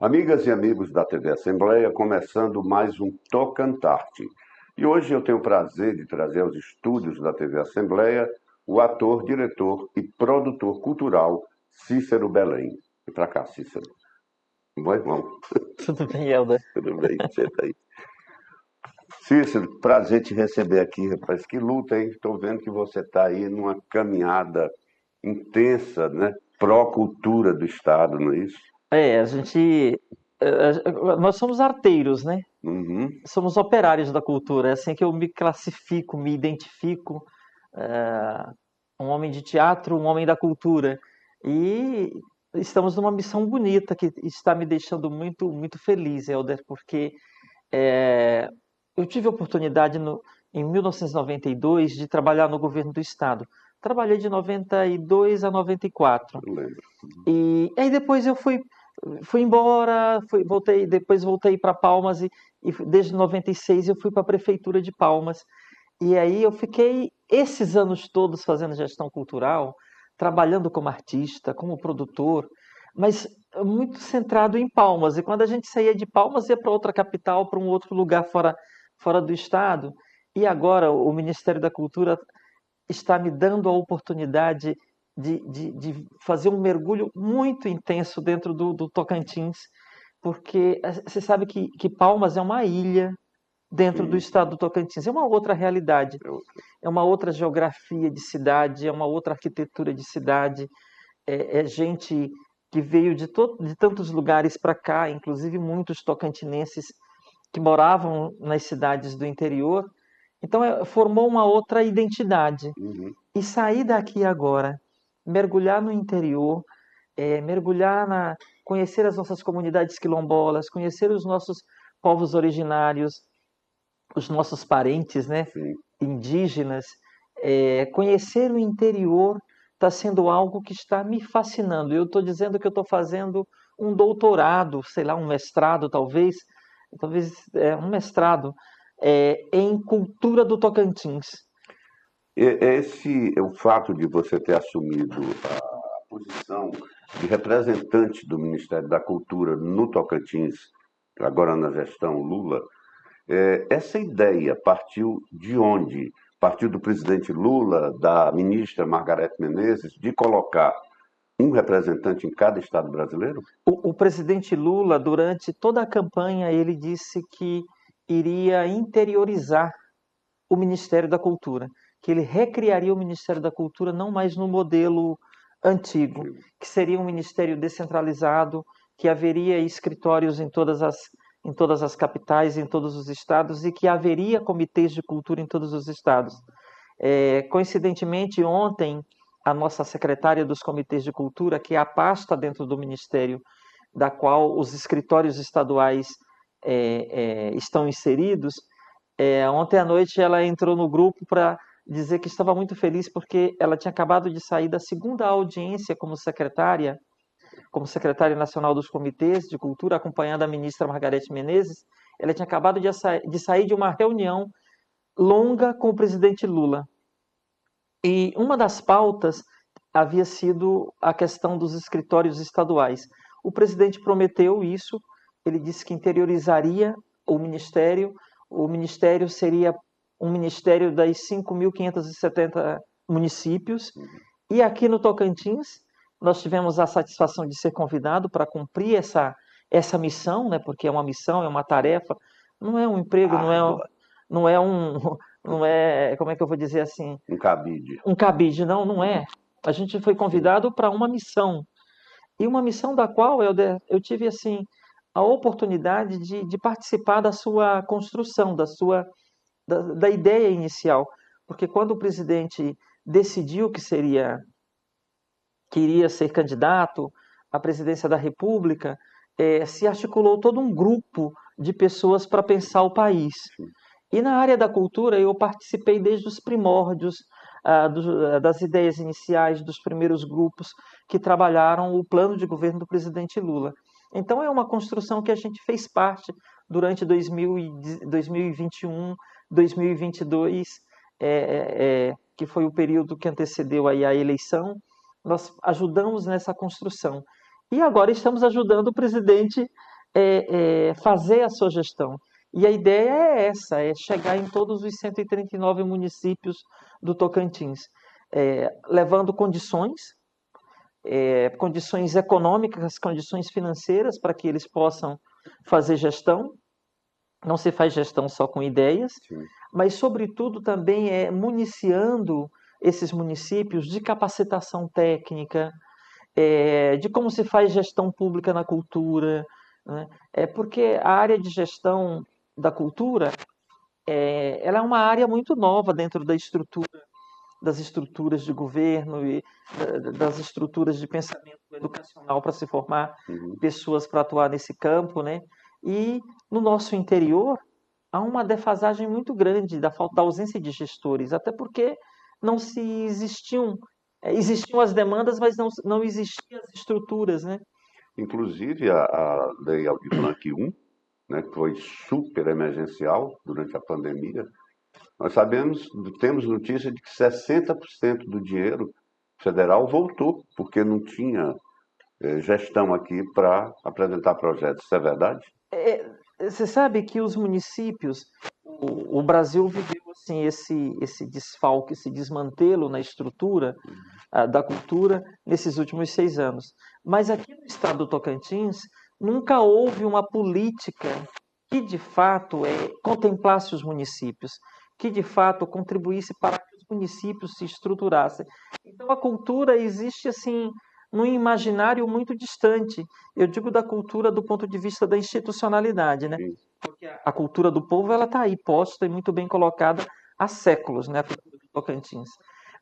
Amigas e amigos da TV Assembleia, começando mais um Tocantarte. E hoje eu tenho o prazer de trazer aos estúdios da TV Assembleia o ator, diretor e produtor cultural Cícero Belém. Vem pra cá, Cícero. Bom, irmão. Tudo bem, Helder? Tudo bem? Senta aí. Cícero, prazer te receber aqui, rapaz. Que luta, hein? Estou vendo que você está aí numa caminhada intensa, né? Pró-cultura do Estado, não é isso? A gente. Nós somos arteiros, né? Uhum. Somos operários da cultura. É assim que eu me classifico, me identifico. Um homem de teatro, um homem da cultura. E estamos numa missão bonita que está me deixando muito, muito feliz, Helder, porque é, eu tive a oportunidade em 1992 de trabalhar no governo do estado. Trabalhei de 92 a 94. Eu lembro. E aí depois eu fui embora, depois voltei para Palmas e desde 96 eu fui para a prefeitura de Palmas. E aí eu fiquei esses anos todos fazendo gestão cultural, trabalhando como artista, como produtor, mas muito centrado em Palmas. E quando a gente saía de Palmas, ia para outra capital, para um outro lugar fora do estado. E agora o Ministério da Cultura está me dando a oportunidade de fazer um mergulho muito intenso dentro do Tocantins, porque você sabe que Palmas é uma ilha dentro do Sim, estado do Tocantins, é uma outra realidade, eu, é uma outra geografia de cidade, é uma outra arquitetura de cidade, é gente que veio de tantos lugares para cá, inclusive muitos tocantinenses que moravam nas cidades do interior, então formou uma outra identidade. uhum. E sair daqui agora, mergulhar no interior, conhecer as nossas comunidades quilombolas, conhecer os nossos povos originários, os nossos parentes, né, Sim. indígenas, conhecer o interior está sendo algo que está me fascinando. Eu estou dizendo que eu estou fazendo um doutorado, sei lá, um mestrado talvez um mestrado em cultura do Tocantins. O fato de você ter assumido a posição de representante do Ministério da Cultura no Tocantins, agora na gestão Lula, essa ideia partiu de onde? Partiu do presidente Lula, da ministra Margarete Menezes, de colocar um representante em cada estado brasileiro? O presidente Lula, durante toda a campanha, ele disse que iria interiorizar o Ministério da Cultura, que ele recriaria o Ministério da Cultura não mais no modelo antigo, que seria um ministério descentralizado, que haveria escritórios em todas as capitais, em todos os estados, e que haveria comitês de cultura em todos os estados. Coincidentemente, ontem, a nossa secretária dos comitês de cultura, que é a pasta dentro do Ministério, da qual os escritórios estaduais estão inseridos, ontem à noite ela entrou no grupo para dizer que estava muito feliz porque ela tinha acabado de sair da segunda audiência como secretária nacional dos comitês de cultura, acompanhando a ministra Margarete Menezes. Ela tinha acabado de sair de uma reunião longa com o presidente Lula. E uma das pautas havia sido a questão dos escritórios estaduais. O presidente prometeu isso, ele disse que interiorizaria o ministério seria um ministério das 5.570 municípios, e aqui no Tocantins nós tivemos a satisfação de ser convidado para cumprir essa missão, né, porque é uma missão, é uma tarefa, não é um emprego, não é não é, como é que eu vou dizer assim, Um cabide. um cabide, não, não é. A gente foi Sim. convidado para uma missão. E uma missão da qual eu tive assim a oportunidade de participar da sua construção, da ideia inicial. Porque quando o presidente decidiu que iria ser candidato à presidência da República, se articulou todo um grupo de pessoas para pensar o país. E na área da cultura eu participei desde os primórdios, das ideias iniciais dos primeiros grupos que trabalharam o plano de governo do presidente Lula. Então é uma construção que a gente fez parte durante 2021, 2022, que foi o período que antecedeu aí a eleição. Nós ajudamos nessa construção. E agora estamos ajudando o presidente fazer a sua gestão. E a ideia é essa, é chegar em todos os 139 municípios do Tocantins, levando condições econômicas, condições financeiras para que eles possam fazer gestão. Não se faz gestão só com ideias, Sim. mas, sobretudo, também municiando esses municípios de capacitação técnica, de como se faz gestão pública na cultura, né? Porque a área de gestão da cultura, ela é uma área muito nova dentro das estruturas de governo e das estruturas de pensamento educacional para se formar Uhum. pessoas para atuar nesse campo, né? E no nosso interior há uma defasagem muito grande da ausência de gestores, até porque não se existiam as demandas, mas não existiam as estruturas, né? Inclusive, a Lei Aldir Blanc I, né, que foi super emergencial durante a pandemia, nós temos notícia de que 60% do dinheiro federal voltou, porque não tinha gestão aqui para apresentar projetos. Isso é verdade? Você sabe que os municípios, o Brasil viveu assim esse desfalque, esse desmantelo na estrutura da cultura nesses últimos 6 anos. Mas aqui no estado do Tocantins nunca houve uma política que de fato contemplasse os municípios, que de fato contribuísse para que os municípios se estruturassem. Então a cultura existe assim num imaginário muito distante. Eu digo da cultura do ponto de vista da institucionalidade, né? Sim. Porque a cultura do povo ela está aí posta e muito bem colocada há séculos, né? A cultura do Tocantins.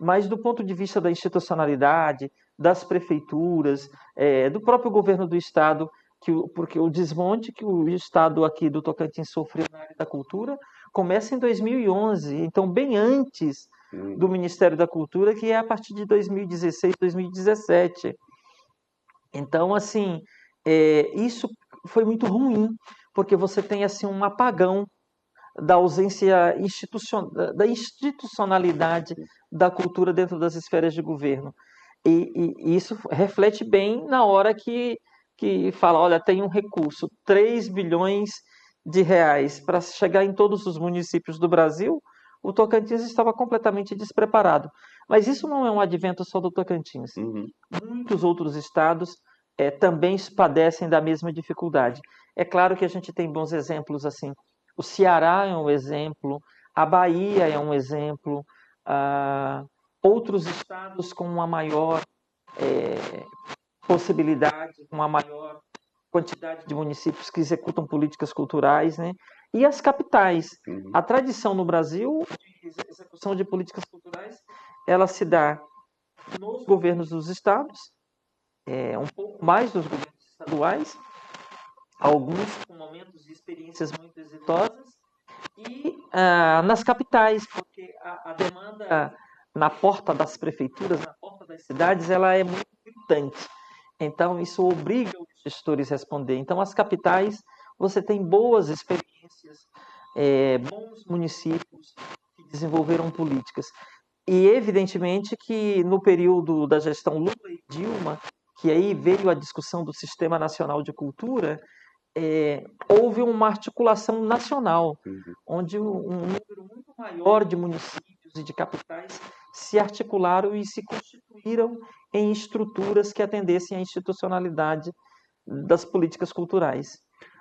Mas do ponto de vista da institucionalidade, das prefeituras, do próprio governo do estado, porque o desmonte que o estado aqui do Tocantins sofreu na área da cultura começa em 2011, então bem antes do Ministério da Cultura, que é a partir de 2016, 2017. Então, assim, isso foi muito ruim, porque você tem assim um apagão da ausência da institucionalidade da cultura dentro das esferas de governo. E isso reflete bem na hora que fala, olha, tem um recurso, 3 bilhões de reais para chegar em todos os municípios do Brasil, o Tocantins estava completamente despreparado. Mas isso não é um advento só do Tocantins. Uhum. Muitos outros estados também padecem da mesma dificuldade. É claro que a gente tem bons exemplos assim. O Ceará é um exemplo, a Bahia é um exemplo, outros estados com uma maior possibilidade, com uma maior quantidade de municípios que executam políticas culturais, né? E as capitais. Uhum. A tradição no Brasil de execução de políticas culturais, ela se dá nos governos dos estados, um pouco mais dos governos estaduais, alguns com momentos e experiências muito exitosas, e nas capitais, porque a demanda na porta das prefeituras, na porta das cidades, ela é muito gritante. Então, isso obriga os gestores a responder. Então, as capitais, você tem boas experiências, bons municípios que desenvolveram políticas. E, evidentemente, que no período da gestão Lula e Dilma, que aí veio a discussão do Sistema Nacional de Cultura, houve uma articulação nacional, onde um número muito maior de municípios e de capitais se articularam e se constituíram em estruturas que atendessem à institucionalidade das políticas culturais.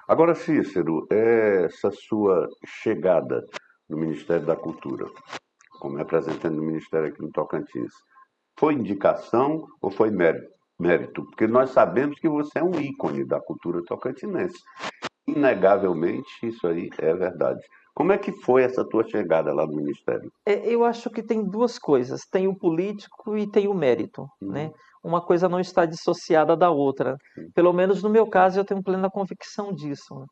Agora, Cícero, essa sua chegada no Ministério da Cultura, como representante do Ministério aqui no Tocantins, foi indicação ou foi mérito? Porque nós sabemos que você é um ícone da cultura tocantinense. Inegavelmente, isso aí é verdade. Como é que foi essa tua chegada lá no Ministério? Eu acho que tem duas coisas, tem o político e tem o mérito, né? Uma coisa não está dissociada da outra. Pelo menos no meu caso, eu tenho plena convicção disso, né?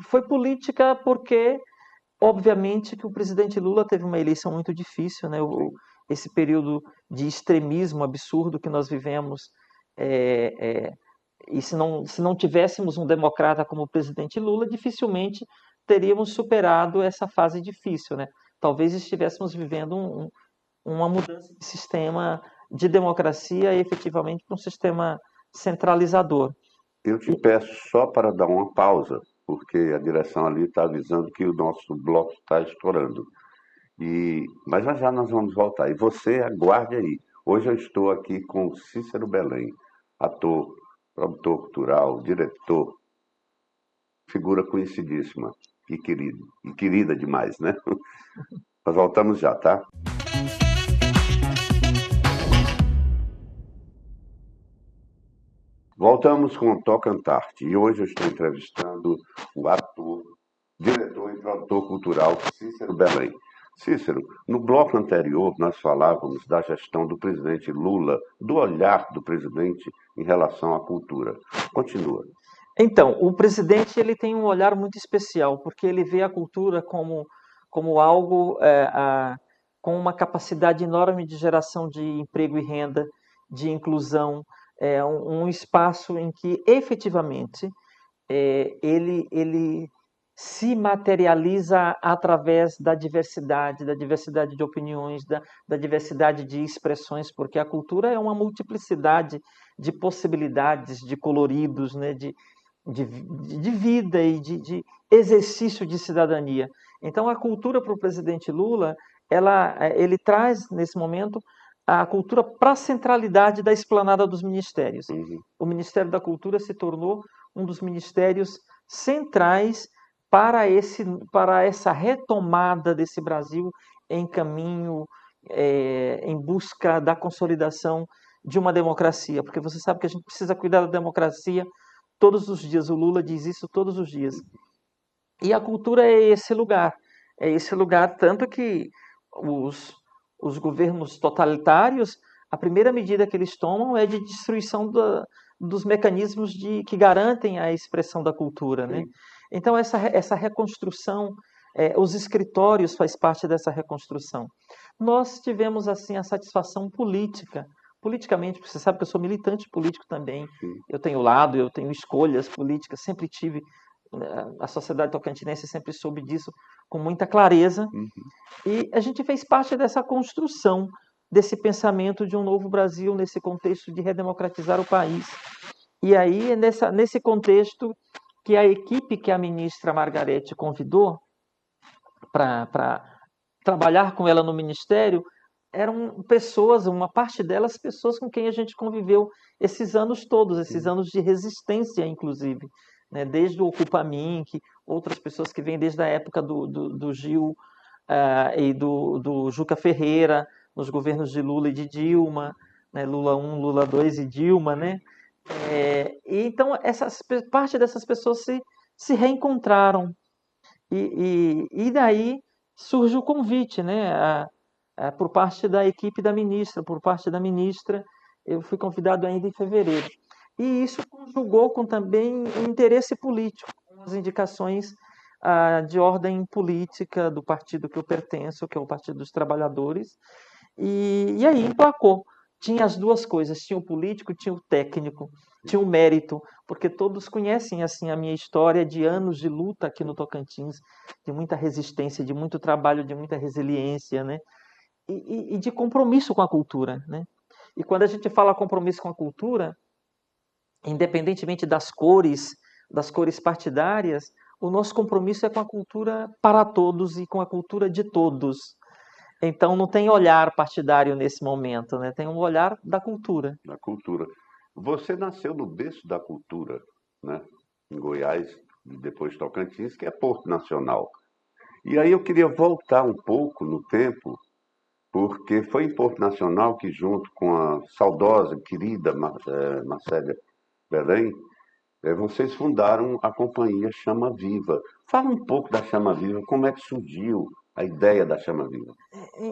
Foi política porque, obviamente, que o presidente Lula teve uma eleição muito difícil, né? Esse período de extremismo absurdo que nós vivemos, e se não tivéssemos um democrata como o presidente Lula, dificilmente teríamos superado essa fase difícil, né? Talvez estivéssemos vivendo uma mudança de sistema de democracia efetivamente para um sistema centralizador. Eu te peço só para dar uma pausa, porque a direção ali está avisando que o nosso bloco está estourando. Mas já já nós vamos voltar. E você aguarde aí. Hoje eu estou aqui com Cícero Belém, ator, produtor cultural, diretor, figura conhecidíssima e querida demais, né? Nós voltamos já, tá? Voltamos com o Toca Antarte e hoje eu estou entrevistando o ator, diretor e produtor cultural Cícero Belém. Cícero, no bloco anterior nós falávamos da gestão do presidente Lula, do olhar do presidente em relação à cultura. Continua. Então, o presidente ele tem um olhar muito especial, porque ele vê a cultura como algo com uma capacidade enorme de geração de emprego e renda, de inclusão, um espaço em que efetivamente ele se materializa através da diversidade de opiniões, da diversidade de expressões, porque a cultura é uma multiplicidade de possibilidades, de coloridos, né, de vida e de exercício de cidadania. Então, a cultura para o presidente Lula, ele traz, nesse momento, a cultura para a centralidade da esplanada dos ministérios. Uhum. O Ministério da Cultura se tornou um dos ministérios centrais para essa retomada desse Brasil em caminho, em busca da consolidação de uma democracia, porque você sabe que a gente precisa cuidar da democracia todos os dias, o Lula diz isso todos os dias. E a cultura é esse lugar tanto que os governos totalitários, a primeira medida que eles tomam é de destruição dos mecanismos que garantem a expressão da cultura, né? Então essa reconstrução, os escritórios faz parte dessa reconstrução. Nós tivemos assim a satisfação politicamente, porque você sabe que eu sou militante político também, eu tenho lado, eu tenho escolhas políticas, sempre tive, a sociedade tocantinense sempre soube disso com muita clareza, e a gente fez parte dessa construção, desse pensamento de um novo Brasil, nesse contexto de redemocratizar o país. E aí, é nesse contexto que a equipe que a ministra Margarete convidou para trabalhar com ela no Ministério, eram pessoas, uma parte delas, pessoas com quem a gente conviveu esses anos todos, esses anos de resistência, inclusive, né? Desde o Ocupa Minc, outras pessoas que vêm desde a época do Gil e do Juca Ferreira, nos governos de Lula e de Dilma, né? Lula 1, Lula 2 e Dilma, né? E então, parte dessas pessoas se reencontraram. E daí surge o convite, né? Por parte da equipe da ministra, por parte da ministra, eu fui convidado ainda em fevereiro. E isso conjugou com também o interesse político, com as indicações de ordem política do partido que eu pertenço, que é o Partido dos Trabalhadores, e aí emplacou. Tinha as duas coisas, tinha o político, tinha o técnico, tinha o mérito, porque todos conhecem assim a minha história de anos de luta aqui no Tocantins, de muita resistência, de muito trabalho, de muita resiliência, né? E de compromisso com a cultura, né? E quando a gente fala compromisso com a cultura, independentemente das cores partidárias, o nosso compromisso é com a cultura para todos e com a cultura de todos. Então não tem olhar partidário nesse momento, né? Tem um olhar da cultura. Da cultura. Você nasceu no berço da cultura, né? Em Goiás, e depois Tocantins, que é Porto Nacional. E aí eu queria voltar um pouco no tempo, porque foi em Porto Nacional que, junto com a saudosa, querida Marcélia Belém, vocês fundaram a companhia Chama Viva. Fala um pouco da Chama Viva, como é que surgiu a ideia da Chama Viva?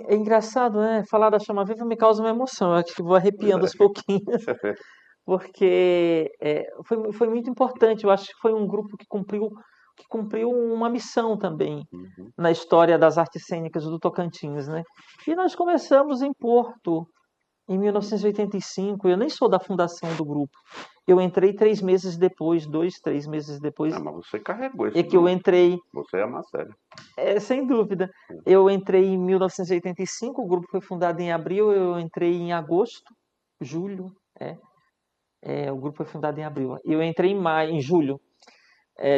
É engraçado, né? Falar da Chama Viva me causa uma emoção, eu acho que vou arrepiando aos pouquinhos, porque foi muito importante, eu acho que foi um grupo que cumpriu uma missão também na história das artes cênicas do Tocantins, né? E nós começamos em Porto, em 1985, eu nem sou da fundação do grupo, eu entrei 3 meses depois, 2, 3 meses depois. Mas você carregou esse É que eu entrei. Você é a Marcélia. Sem dúvida. Eu entrei em 1985, o grupo foi fundado em abril, eu entrei em agosto, julho, O grupo foi fundado em abril. E eu entrei em maio, em julho,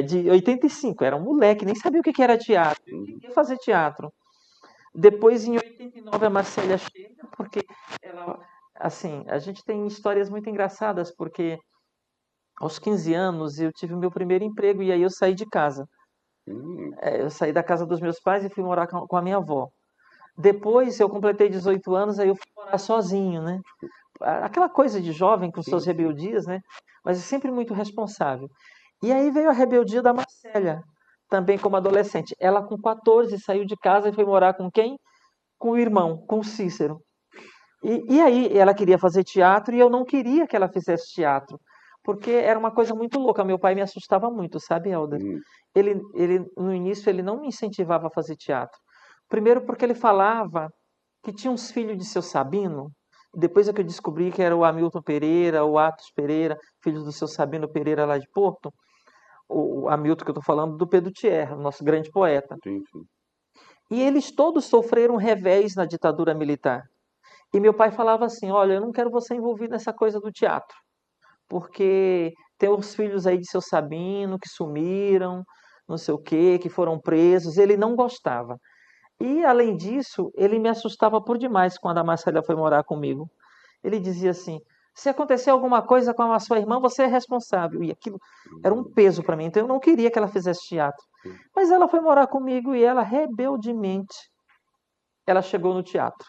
de 85. Era um moleque, nem sabia o que que era teatro. Eu queria fazer teatro. Depois, em 89, a Marcélia chega, porque ela, assim, a gente tem histórias muito engraçadas, porque aos 15 anos eu tive o meu primeiro emprego e aí eu saí de casa. Eu saí da casa dos meus pais e fui morar com a minha avó. Depois eu completei 18 anos, aí eu fui morar sozinho, né? Aquela coisa de jovem com suas rebeldias, né? Mas é sempre muito responsável. E aí veio a rebeldia da Marcélia, também como adolescente. Ela com 14 saiu de casa e foi morar com quem? Com o irmão, com o Cícero. E aí ela queria fazer teatro e eu não queria que ela fizesse teatro, porque era uma coisa muito louca. Meu pai me assustava muito, sabe, Helder? No início, ele não me incentivava a fazer teatro. Primeiro porque ele falava que tinha uns filhos de seu Sabino, depois é que eu descobri que era o Hamilton Pereira, o Atos Pereira, filhos do seu Sabino Pereira lá de Porto, o Hamilton que eu estou falando do Pedro Thierry, nosso grande poeta. Sim, sim. E eles todos sofreram revés na ditadura militar. E meu pai falava assim: olha, eu não quero você envolvido nessa coisa do teatro, porque tem os filhos aí de seu Sabino que sumiram, não sei o quê, que foram presos. Ele não gostava. E, além disso, ele me assustava por demais quando a Marcela foi morar comigo. Ele dizia assim: se acontecer alguma coisa com a sua irmã, você é responsável. E aquilo era um peso para mim. Então, eu não queria que ela fizesse teatro. Mas ela foi morar comigo e ela, rebeldemente, ela chegou no teatro.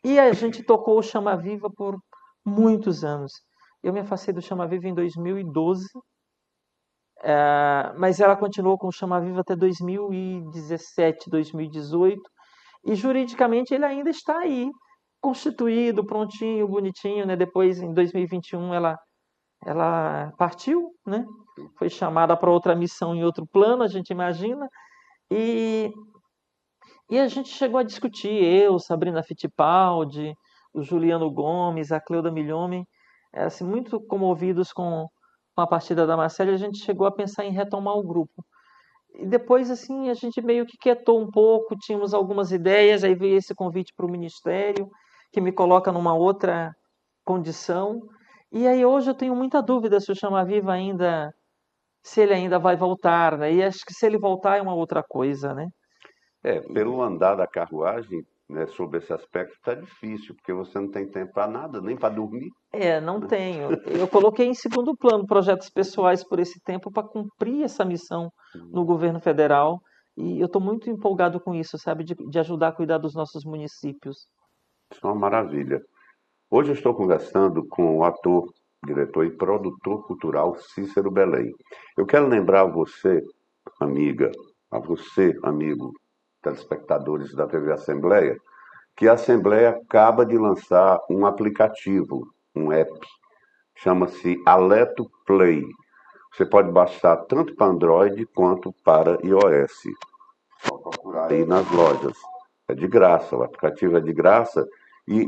E a gente tocou o Chama Viva por muitos anos. Eu me afastei do Chama Viva em 2012, mas ela continuou com o Chama Viva até 2017, 2018. E juridicamente ele ainda está aí, constituído, prontinho, bonitinho, né? Depois, em 2021, ela partiu, né? Foi chamada para outra missão em outro plano, a gente imagina. E E a gente chegou a discutir, eu, Sabrina Fittipaldi, o Juliano Gomes, a Cleuda Milhomem, assim, muito comovidos com a partida da Marcélia, a gente chegou a pensar em retomar o grupo. E depois, assim, a gente meio que quietou um pouco, tínhamos algumas ideias, aí veio esse convite para o Ministério, que me coloca numa outra condição. E aí hoje eu tenho muita dúvida se o Chama Viva ainda, se ele ainda vai voltar, né? E acho que se ele voltar é uma outra coisa, né? Pelo andar da carruagem, né, sobre esse aspecto, está difícil, porque você não tem tempo para nada, nem para dormir. Não tenho. Eu coloquei em segundo plano projetos pessoais por esse tempo para cumprir essa missão no governo federal. E eu estou muito empolgado com isso, sabe? De ajudar a cuidar dos nossos municípios. Isso é uma maravilha. Hoje eu estou conversando com o ator, diretor e produtor cultural Cícero Belém. Eu quero lembrar a você, amiga, a você, amigo, telespectadores da TV Assembleia, que a Assembleia acaba de lançar um aplicativo, um app, chama-se Aleto Play. Você pode baixar tanto para Android quanto para iOS. Só procurar aí nas lojas. É de graça, o aplicativo é de graça e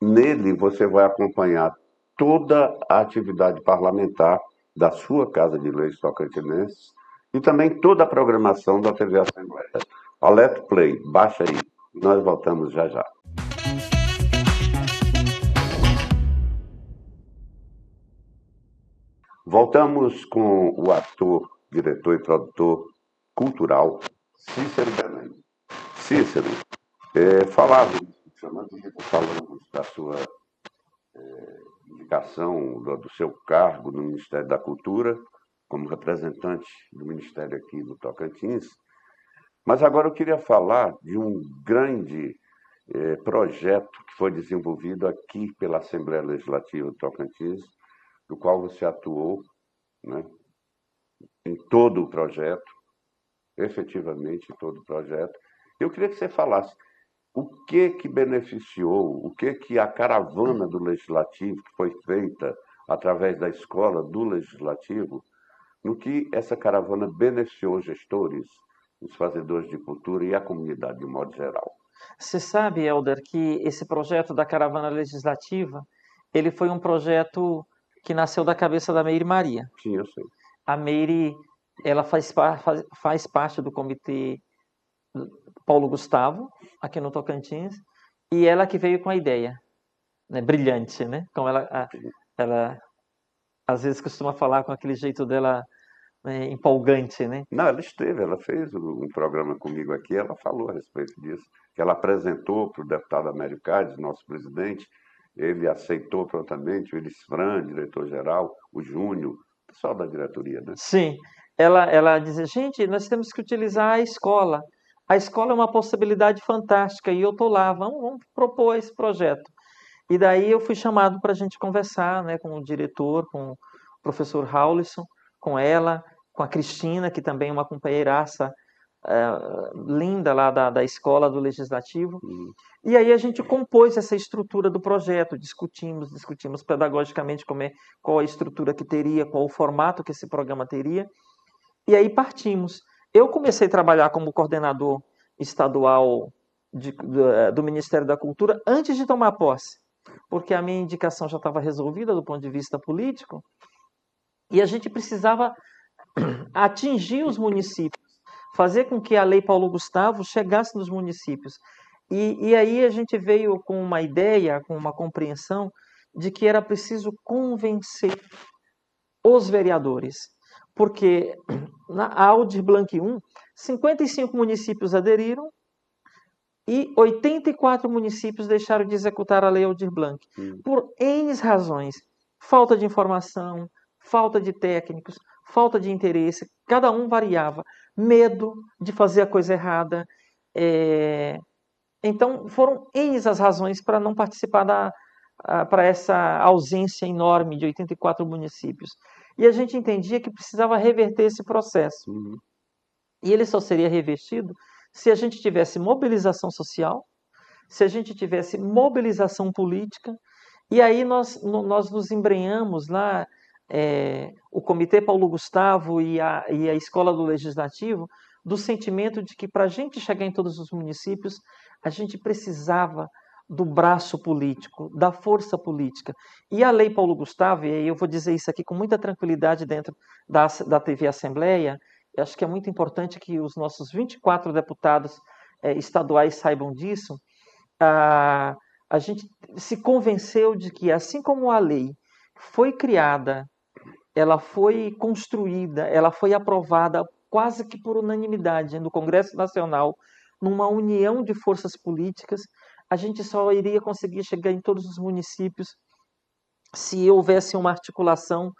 nele você vai acompanhar toda a atividade parlamentar da sua Casa de Leis Tocantinense e também toda a programação da TV Assembleia. Aleto Play, baixa aí. Nós voltamos já já. Voltamos com o ator, diretor e produtor cultural Cícero Belém. Cícero, falamos da sua indicação, do seu cargo no Ministério da Cultura, como representante do Ministério aqui do Tocantins, mas agora eu queria falar de um grande projeto que foi desenvolvido aqui pela Assembleia Legislativa do Tocantins, do qual você atuou, né, em todo o projeto, efetivamente em todo o projeto. Eu queria que você falasse o que beneficiou, o que a caravana do Legislativo, que foi feita através da escola do Legislativo, no que essa caravana beneficiou os gestores, os fazedores de cultura e a comunidade de modo geral. Você sabe, Helder, que esse projeto da Caravana Legislativa, ele foi um projeto que nasceu da cabeça da Meire Maria. Sim, eu sei. A Meire, ela faz parte do comitê Paulo Gustavo, aqui no Tocantins, e ela que veio com a ideia, né, brilhante, né? Como ela às vezes costuma falar com aquele jeito dela, né, empolgante, né? Não, ela fez um programa comigo aqui, ela falou a respeito disso, que ela apresentou para o deputado Américo Cades, nosso presidente, ele aceitou prontamente, o Elis Fran, diretor-geral, o Júnior, o pessoal da diretoria, né? Sim, ela dizia, gente, nós temos que utilizar a escola. A escola é uma possibilidade fantástica e eu estou lá, vamos propor esse projeto. E daí eu fui chamado para a gente conversar, né, com o diretor, com o professor Raulison, com ela, com a Cristina, que também é uma companheiraça linda lá da escola do Legislativo. E aí a gente compôs essa estrutura do projeto, discutimos pedagogicamente qual a estrutura que teria, qual o formato que esse programa teria, e aí partimos. Eu comecei a trabalhar como coordenador estadual do Ministério da Cultura antes de tomar posse, porque a minha indicação já estava resolvida do ponto de vista político, e a gente precisava atingir os municípios, fazer com que a Lei Paulo Gustavo chegasse nos municípios. E aí a gente veio com uma ideia, com uma compreensão de que era preciso convencer os vereadores, porque na Aldir Blanc 1, 55 municípios aderiram e 84 municípios deixaram de executar a Lei Aldir Blanc, por N razões. Falta de informação, falta de técnicos, falta de interesse, cada um variava. Medo de fazer a coisa errada. Então, foram N as razões para não participar para essa ausência enorme de 84 municípios. E a gente entendia que precisava reverter esse processo. E ele só seria revertido se a gente tivesse mobilização social, se a gente tivesse mobilização política, e aí nós nos embrenhamos lá, o Comitê Paulo Gustavo e a Escola do Legislativo, do sentimento de que para a gente chegar em todos os municípios, a gente precisava do braço político, da força política. E a Lei Paulo Gustavo, e eu vou dizer isso aqui com muita tranquilidade dentro da TV Assembleia, eu acho que é muito importante que os nossos 24 deputados estaduais saibam disso. A gente se convenceu de que, assim como a lei foi criada, ela foi construída, ela foi aprovada quase que por unanimidade no Congresso Nacional, numa união de forças políticas, a gente só iria conseguir chegar em todos os municípios se houvesse uma articulação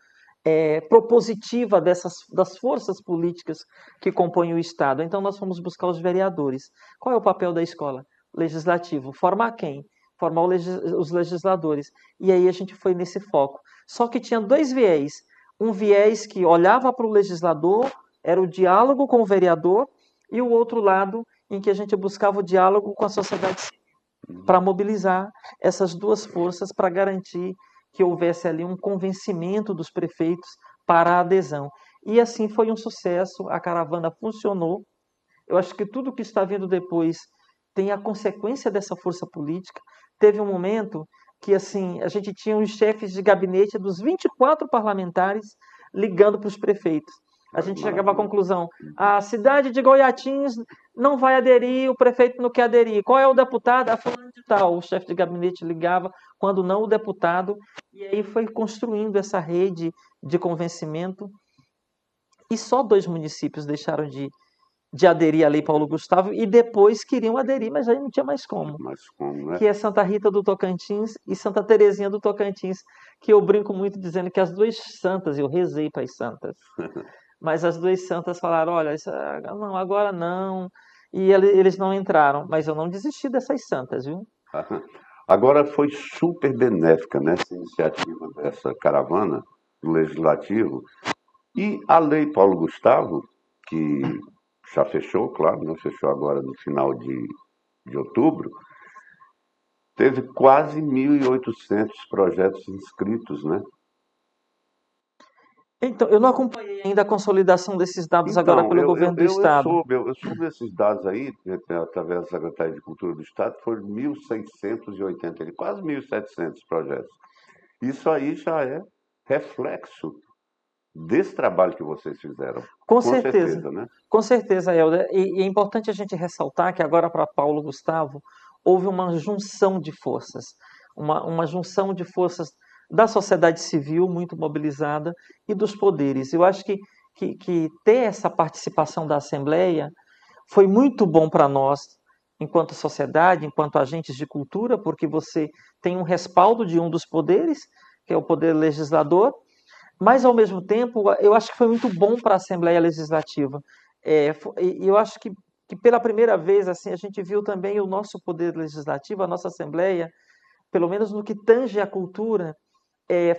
propositiva das forças políticas que compõem o Estado. Então, nós fomos buscar os vereadores. Qual é o papel da escola? Legislativo. Formar quem? Formar os legisladores. E aí a gente foi nesse foco. Só que tinha dois viés. Um viés que olhava para o legislador, era o diálogo com o vereador, e o outro lado em que a gente buscava o diálogo com a sociedade civil, para mobilizar essas duas forças para garantir que houvesse ali um convencimento dos prefeitos para a adesão. E assim foi um sucesso, a caravana funcionou. Eu acho que tudo que está vindo depois tem a consequência dessa força política. Teve um momento que assim a gente tinha os chefes de gabinete dos 24 parlamentares ligando para os prefeitos. A gente chegava à conclusão, a cidade de Goiatins não vai aderir, o prefeito não quer aderir. Qual é o deputado? A fulano de tal. O chefe de gabinete ligava, quando não o deputado, e aí foi construindo essa rede de convencimento. E só 2 municípios deixaram de aderir à Lei Paulo Gustavo e depois queriam aderir, mas aí não tinha mais como. Né? Que é Santa Rita do Tocantins e Santa Terezinha do Tocantins, que eu brinco muito dizendo que as 2 santas, eu rezei para as santas, mas as 2 santas falaram, olha, não, agora não, e eles não entraram, mas eu não desisti dessas santas, viu? Agora foi super benéfica nessa iniciativa dessa caravana do Legislativo, e a Lei Paulo Gustavo, que já fechou, claro, não fechou agora no final de outubro, teve quase 1.800 projetos inscritos, né? Então, eu não acompanhei ainda a consolidação desses dados agora pelo governo do Estado. Eu soube esses dados aí, através da Secretaria de Cultura do Estado, foram 1.680, quase 1.700 projetos. Isso aí já é reflexo desse trabalho que vocês fizeram. Com certeza, né? Com certeza, Helder. E é importante a gente ressaltar que agora para Paulo Gustavo houve uma junção de forças, uma junção de forças da sociedade civil muito mobilizada e dos poderes. Eu acho que ter essa participação da Assembleia foi muito bom para nós, enquanto sociedade, enquanto agentes de cultura, porque você tem um respaldo de um dos poderes, que é o poder legislador, mas, ao mesmo tempo, eu acho que foi muito bom para a Assembleia Legislativa. E eu acho que pela primeira vez assim, a gente viu também o nosso poder legislativo, a nossa Assembleia, pelo menos no que tange à cultura,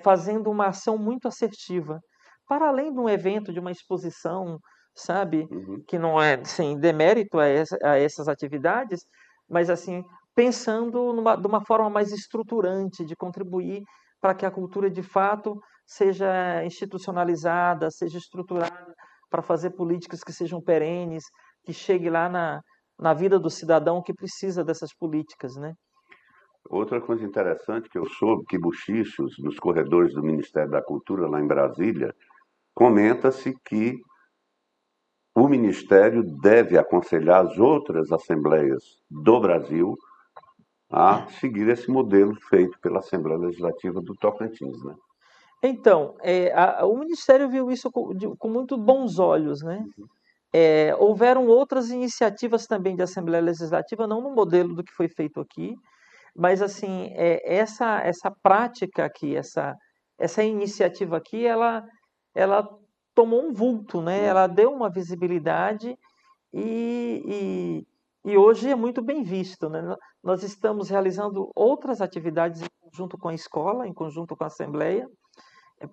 fazendo uma ação muito assertiva. Para além de um evento, de uma exposição, sabe, Uhum. que não é assim, demérito a essas atividades, mas assim, pensando de uma forma mais estruturante, de contribuir para que a cultura de fato seja institucionalizada, seja estruturada para fazer políticas que sejam perenes, que chegue lá na vida do cidadão que precisa dessas políticas, né? Outra coisa interessante que eu soube, que bochichos nos corredores do Ministério da Cultura, lá em Brasília, comenta-se que o Ministério deve aconselhar as outras assembleias do Brasil a seguir esse modelo feito pela Assembleia Legislativa do Tocantins, né? Então, o Ministério viu isso com muito bons olhos, né? Houveram outras iniciativas também de Assembleia Legislativa, não no modelo do que foi feito aqui, mas assim, essa prática aqui, essa iniciativa aqui, ela tomou um vulto, né? Hum. Ela deu uma visibilidade e, e hoje é muito bem visto, né? Nós estamos realizando outras atividades em conjunto com a escola, em conjunto com a Assembleia,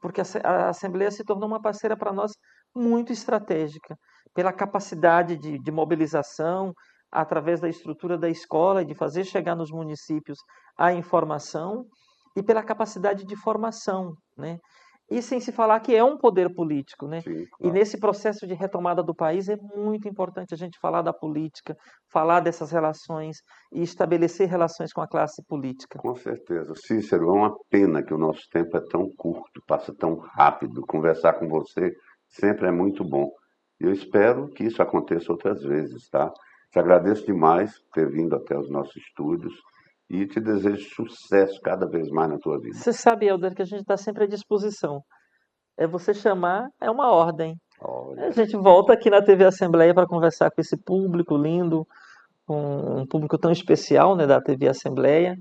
porque a Assembleia se tornou uma parceira para nós muito estratégica, pela capacidade de mobilização, através da estrutura da escola e de fazer chegar nos municípios a informação, e pela capacidade de formação, né? E sem se falar que é um poder político, né? Sim, E claro. nesse processo de retomada do país é muito importante a gente falar da política, falar dessas relações e estabelecer relações com a classe política. Com certeza. Cícero, é uma pena que o nosso tempo é tão curto, passa tão rápido. Conversar com você sempre é muito bom. Eu espero que isso aconteça outras vezes, tá? Te agradeço demais por ter vindo até os nossos estúdios e te desejo sucesso cada vez mais na tua vida. Você sabe, Helder, que a gente está sempre à disposição. É você chamar, é uma ordem. A Olha, gente volta aqui na TV Assembleia para conversar com esse público lindo, com um público tão especial, né, da TV Assembleia,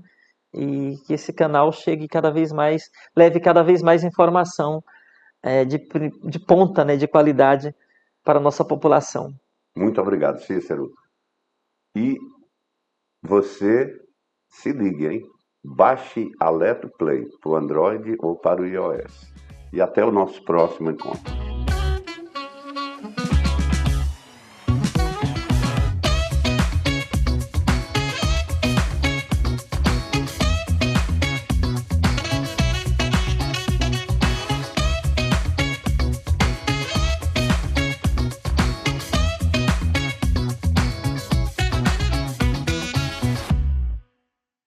e que esse canal chegue cada vez mais, leve cada vez mais informação de ponta, né, de qualidade para a nossa população. muito obrigado, Cícero. E você se ligue, hein? Baixe Alerta Play para o Android ou para o iOS. E até o nosso próximo encontro.